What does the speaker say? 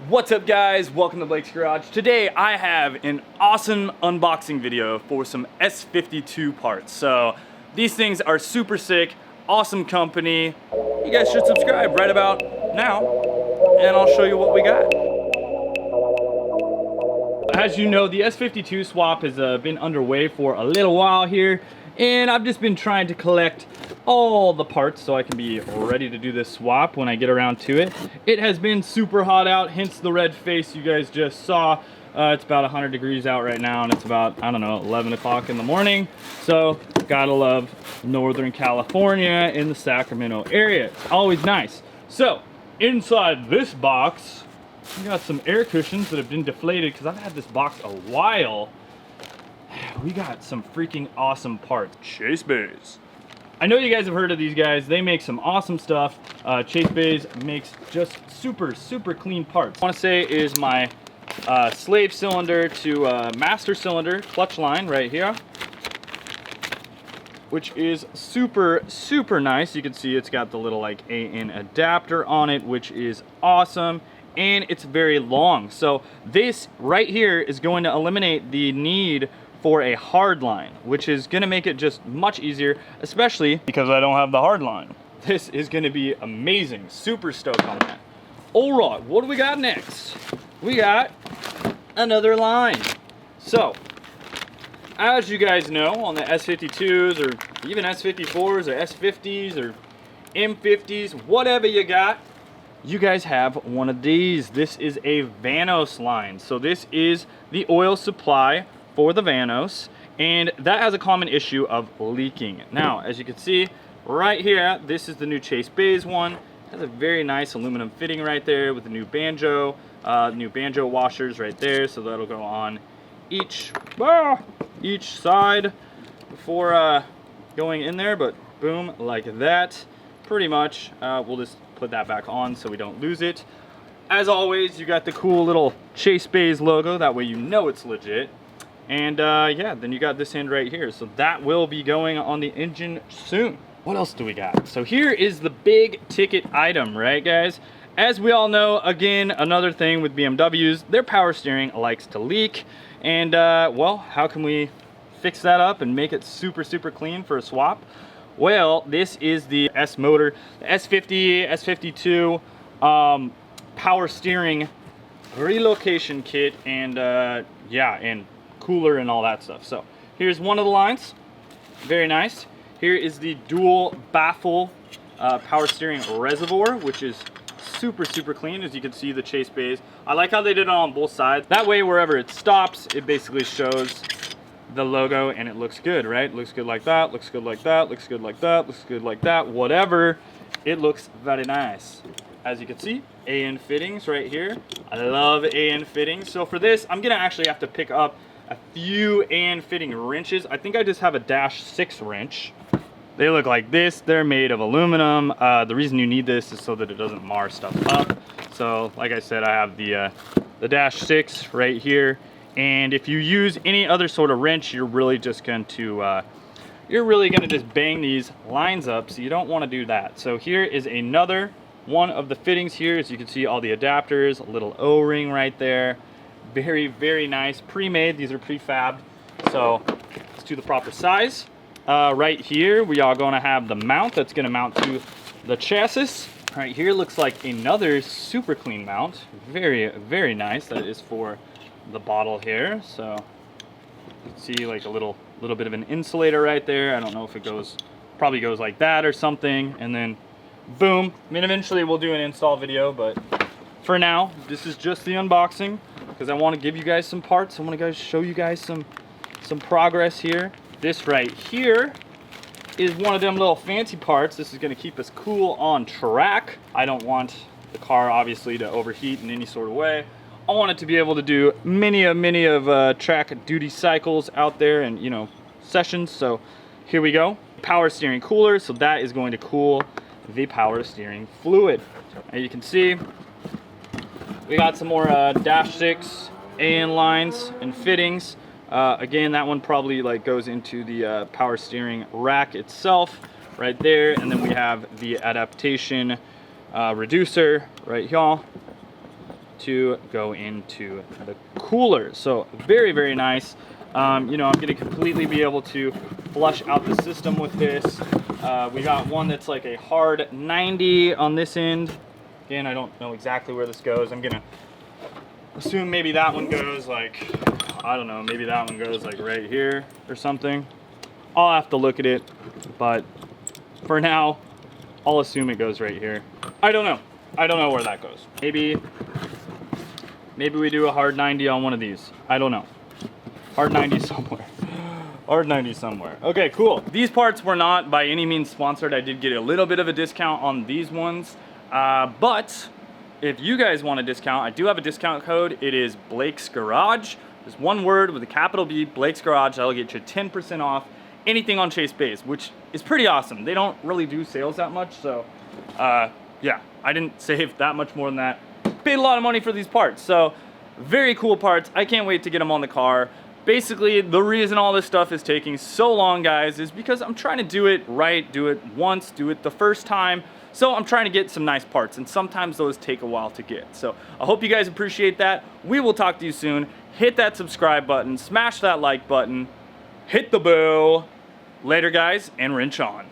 What's up guys, welcome to Blake's Garage. Today I have an awesome unboxing video for some S52 parts. So these things are super sick, awesome company. You guys should subscribe right about now and I'll show you what we got. As you know, the S52 swap has been underway for a little while here, and I've just been trying to collect all the parts so I can be ready to do this swap when I get around to it. It has been super hot out, hence the red face you guys just saw. It's about 100 degrees out right now, and it's about, I don't know, 11 o'clock in the morning. So, gotta love Northern California in the Sacramento area. It's always nice. So, inside this box, we got some air cushions that have been deflated because I've had this box a while. We got some freaking awesome parts. Chasebays. I know you guys have heard of these guys. They make some awesome stuff. Chasebays makes just super clean parts. I want to say is my slave cylinder to master cylinder clutch line right here, which is super nice. You can see it's got the little like AN adapter on it, which is awesome. And it's very long. So this right here is going to eliminate the need for a hard line, which is going to make it just much easier, especially because I don't have the hard line. This is going to be amazing. Super stoked on that. All right, what do we got next? We got another line. So, as you guys know, on the S52s or even S54s or S50s or M50s, whatever you got, you guys have one of these. This is a Vanos line. So this is the oil supply for the Vanos, and that has a common issue of leaking. Now, as you can see right here, this is the new Chasebays one. It has a very nice aluminum fitting right there with the new banjo washers right there. So that'll go on each side before going in there, but boom, like that. Pretty much, we'll just put that back on so we don't lose it. As always, you got the cool little Chasebays logo, that way you know it's legit. And yeah, then you got this end right here, so that will be going on the engine soon. What else do we got? So here is the big ticket item, right guys? As we all know, again, another thing with BMWs, their power steering likes to leak. And well, how can we fix that up and make it super clean for a swap? Well, this is the S motor, the S50, S52 power steering relocation kit, and yeah, and cooler and all that stuff. So here's one of the lines, very nice. Here is the dual Baffle power steering reservoir, which is super clean. As you can see, the Chasebays, I like how they did it on both sides. That way, wherever it stops, it basically shows the logo and it looks good, right? Looks good like that, looks good like that, looks good like that, looks good like that, whatever. It looks very nice. As you can see, AN fittings right here. I love AN fittings. So for this, I'm gonna actually have to pick up a few AN fitting wrenches. I think I just have a -6 wrench. They look like this. They're made of aluminum. The reason you need this is so that it doesn't mar stuff up. So like I said, I have the -6 right here. And if you use any other sort of wrench, you're really just going to just bang these lines up. So you don't want to do that. So here is another one of the fittings here. As you can see, all the adapters, a little O-ring right there. Very nice, pre-made. These are prefabbed, so it's to the proper size. Right here, we are going to have the mount that's going to mount to the chassis. Right here looks like another super clean mount. Very nice. That is for the bottle here. So you can see like a little bit of an insulator right there. I don't know if it probably goes like that or something, and then boom. I mean, eventually we'll do an install video, but for now, this is just the unboxing because I want to give you guys some parts. I want to show you guys some progress here. This right here is one of them little fancy parts. This is going to keep us cool on track. I don't want the car obviously to overheat in any sort of way. I want it to be able to do many of track duty cycles out there and, you know, sessions. So here we go. Power steering cooler. So that is going to cool the power steering fluid. As you can see, we got some more -6 AN lines and fittings. Again, that one probably like goes into the power steering rack itself right there. And then we have the adaptation reducer right here. to go into the cooler. So very, very nice. You know, I'm going to completely be able to flush out the system with this. We got one that's like a hard 90 on this end. Again, I don't know exactly where this goes. I'm going to assume maybe that one goes like, I don't know, maybe that one goes like right here or something. I'll have to look at it, but for now, I'll assume it goes right here. I don't know. I don't know where that goes. Maybe we do a hard 90 on one of these. I don't know. Hard 90 somewhere. Hard 90 somewhere. Okay, cool. These parts were not by any means sponsored. I did get a little bit of a discount on these ones. But if you guys want a discount, I do have a discount code. It is Blake's Garage. There's one word with a capital B, Blake's Garage. That'll get you 10% off anything on Chasebays, which is pretty awesome. They don't really do sales that much, so yeah, I didn't save that much more than that. Paid a lot of money for these parts, so very cool parts. I can't wait to get them on the car. Basically, the reason all this stuff is taking so long, guys, is because I'm trying to do it right, do it once, do it the first time. So I'm trying to get some nice parts, and sometimes those take a while to get. So I hope you guys appreciate that. We will talk to you soon. Hit that subscribe button, smash that like button, hit the bell. Later, guys, and wrench on.